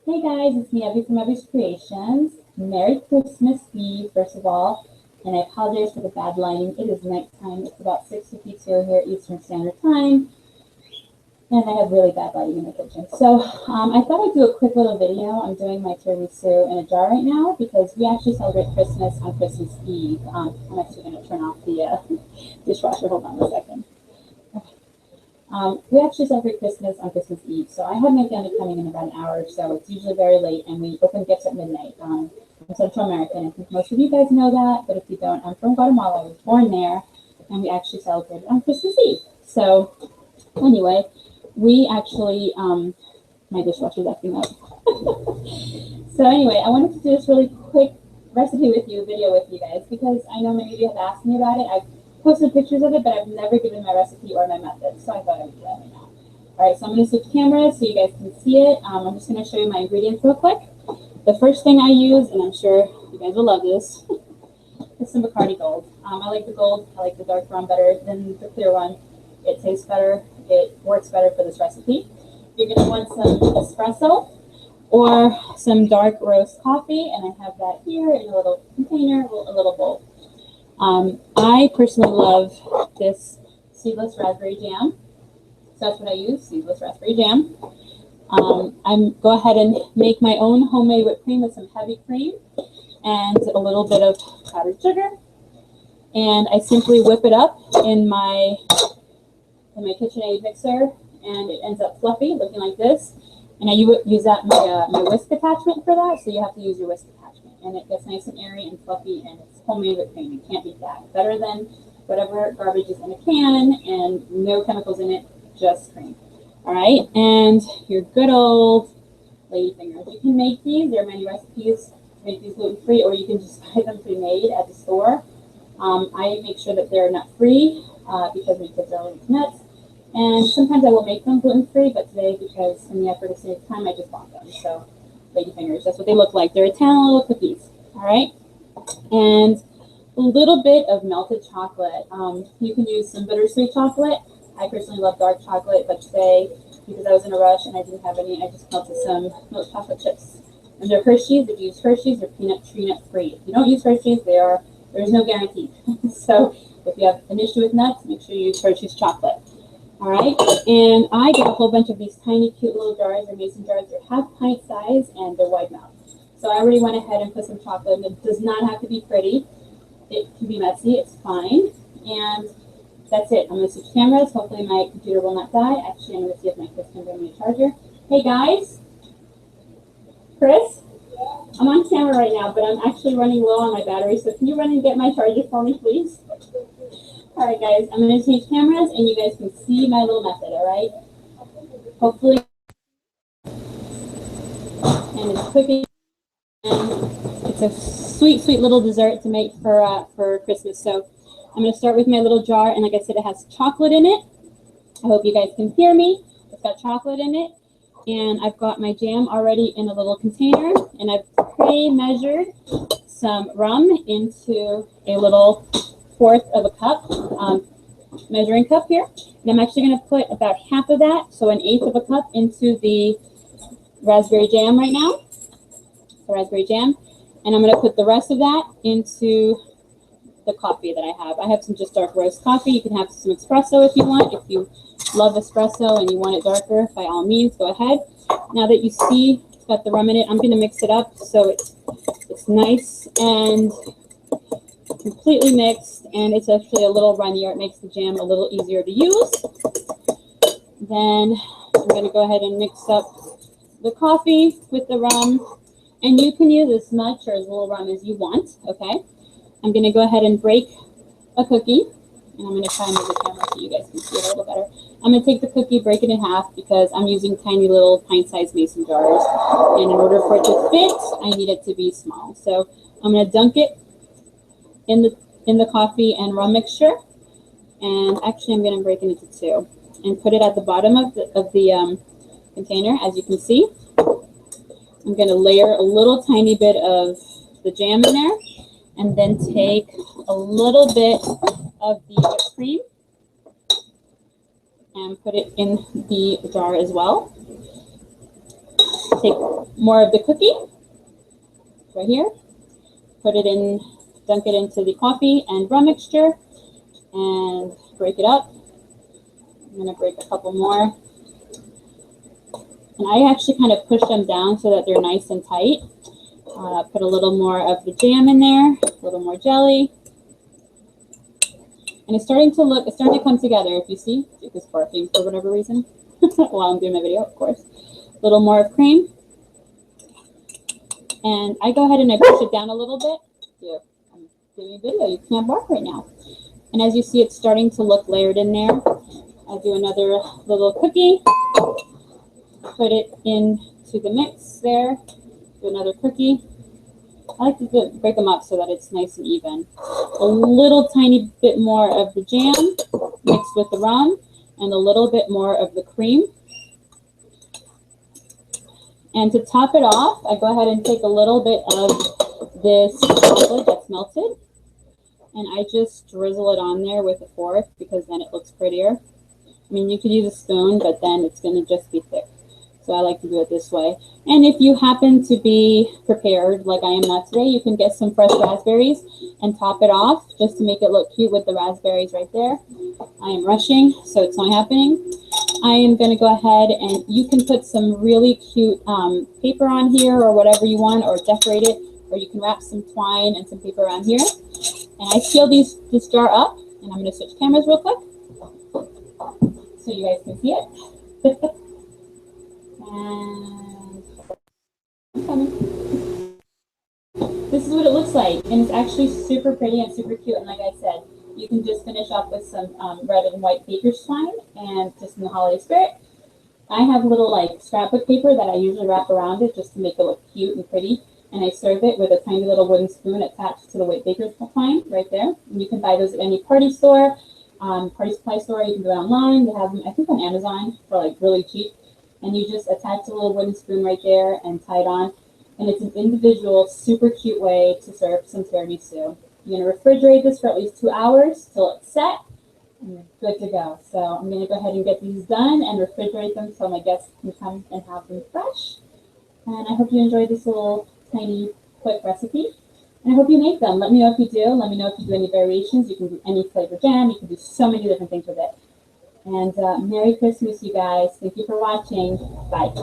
Hey guys, it's me, Abby from Abby's Creations. Merry Christmas Eve, first of all, and I apologize for the bad lighting. It is nighttime. It's about 6:52 here Eastern Standard Time, and I have really bad lighting in the kitchen. So I thought I'd do a quick little video. I'm doing my tiramisu in a jar right now because we actually celebrate Christmas on Christmas Eve. I'm actually going to turn off the dishwasher. Hold on a second. We actually celebrate Christmas on Christmas Eve, so I have my family coming in about an hour or so. It's usually very late, and we open gifts at midnight. I'm Central American. I think most of you guys know that, but if you don't, I'm from Guatemala. I was born there, and we actually celebrate it on Christmas Eve. So anyway, we actually, my dishwasher's acting up. So anyway, I wanted to do this really quick recipe with you, video with you guys, because I know many of you have asked me about it. I've posted pictures of it, but I've never given my recipe or my method, so I thought I would do that right now. All right, so I'm going to switch cameras so you guys can see it. I'm just going to show you my ingredients real quick. The first thing I use, and I'm sure you guys will love this, is some Bacardi Gold. I like the gold. I like the dark brown better than the clear one. It tastes better. It works better for this recipe. You're going to want some espresso or some dark roast coffee, and I have that here in a little container, a little bowl. I personally love this seedless raspberry jam. So that's what I use, seedless raspberry jam. I'm go ahead and make my own homemade whipped cream with some heavy cream and a little bit of powdered sugar. And I simply whip it up in my KitchenAid mixer, and it ends up fluffy, looking like this. And I use that my whisk attachment for that, so you have to use your whisk attachment. And it gets nice and airy and fluffy, and it's homemade whipped cream. You can't beat that. Better than whatever garbage is in a can, and no chemicals in it, just cream. All right, and your good old lady fingers. You can make these. There are many recipes to make these gluten-free, or you can just buy them pre-made at the store. I make sure that they're nut-free because my kids are allergic to nuts. And sometimes I will make them gluten-free, but today, because in the effort to save time, I just bought them. So, lady fingers, that's what they look like. They're Italian little cookies, all right? And a little bit of melted chocolate. You can use some bittersweet chocolate. I personally love dark chocolate, but today, because I was in a rush and I didn't have any, I just melted some milk chocolate chips. And they're Hershey's. If you use Hershey's, they're peanut tree nut free. If you don't use Hershey's, there's no guarantee. So if you have an issue with nuts, make sure you use Hershey's chocolate. All right, and I get a whole bunch of these tiny, cute little jars. They're mason jars. They're half pint size, and they're wide mouth. So I already went ahead and put some chocolate in. It does not have to be pretty. It can be messy. It's fine. And that's it. I'm going to switch cameras. Hopefully my computer will not die. Actually, I'm going to see if my Chris can bring me a charger. Hey, guys. Chris? I'm on camera right now, but I'm actually running low on my battery. So can you run and get my charger for me, please? All right, guys, I'm going to change cameras, and you guys can see my little method, all right? Hopefully, and it's quick, and it's a sweet, sweet little dessert to make for Christmas. So I'm going to start with my little jar, and like I said, it has chocolate in it. I hope you guys can hear me. It's got chocolate in it, and I've got my jam already in a little container, and I've pre-measured some rum into a little fourth of a cup, measuring cup here. And I'm actually going to put about half of that, so an eighth of a cup, into the raspberry jam right now, the raspberry jam. And I'm going to put the rest of that into the coffee that I have. I have some just dark roast coffee. You can have some espresso if you want. If you love espresso and you want it darker, by all means, go ahead. Now that you see it's got the rum in it, I'm going to mix it up so it's nice and completely mixed, and it's actually a little runnier. It makes the jam a little easier to use. Then I'm going to go ahead and mix up the coffee with the rum, and you can use as much or as little rum as you want, okay? I'm going to go ahead and break a cookie, and I'm going to try and move the camera so you guys can see it a little better. I'm going to take the cookie, break it in half, because I'm using tiny little pint-sized mason jars, and in order for it to fit, I need it to be small. So I'm going to dunk it in the coffee and rum mixture, and actually I'm going to break it into two and put it at the bottom of the container. As you can see, I'm going to layer a little tiny bit of the jam in there, and then take a little bit of the whipped cream and put it in the jar as well. Take more of the cookie right here. Put it in, dunk it into the coffee and rum mixture and break it up. I'm going to break a couple more. And I actually kind of push them down so that they're nice and tight. Put a little more of the jam in there, a little more jelly. And it's starting to come together, if you see. It was barking for whatever reason while I'm doing my video, of course. A little more of cream. And I go ahead and I push it down a little bit. I'm doing a video, you can't bark right now. And as you see, it's starting to look layered in there. I'll do another little cookie. Put it into the mix there. Do another cookie. I like to break them up so that it's nice and even. A little tiny bit more of the jam mixed with the rum and a little bit more of the cream. And to top it off, I go ahead and take a little bit of this chocolate that's melted, and I just drizzle it on there with a fork because then it looks prettier. I mean, you could use a spoon, but then it's going to just be thick. So I like to do it this way. And if you happen to be prepared, like I am not today, you can get some fresh raspberries and top it off just to make it look cute with the raspberries right there. I am rushing, so it's not happening. I am going to go ahead and you can put some really cute paper on here or whatever you want, or decorate it, or you can wrap some twine and some paper around here. And I seal this jar up, and I'm going to switch cameras real quick so you guys can see it. And I'm coming. This is what it looks like, and it's actually super pretty and super cute. And like I said, you can just finish off with some red and white baker's twine, and just in the holiday spirit. I have little like scrapbook paper that I usually wrap around it just to make it look cute and pretty. And I serve it with a tiny little wooden spoon attached to the white baker's twine right there. And you can buy those at any party store, party supply store. You can do it online. They have them, I think, on Amazon for like really cheap. And you just attach a little wooden spoon right there and tie it on. And it's an individual, super cute way to serve some tiramisu. You're going to refrigerate this for at least 2 hours till it's set, and you're good to go. So I'm going to go ahead and get these done and refrigerate them so my guests can come and have them fresh. And I hope you enjoyed this little tiny quick recipe. And I hope you make them. Let me know if you do. Let me know if you do any variations. You can do any flavor jam. You can do so many different things with it. And Merry Christmas, you guys. Thank you for watching. Bye.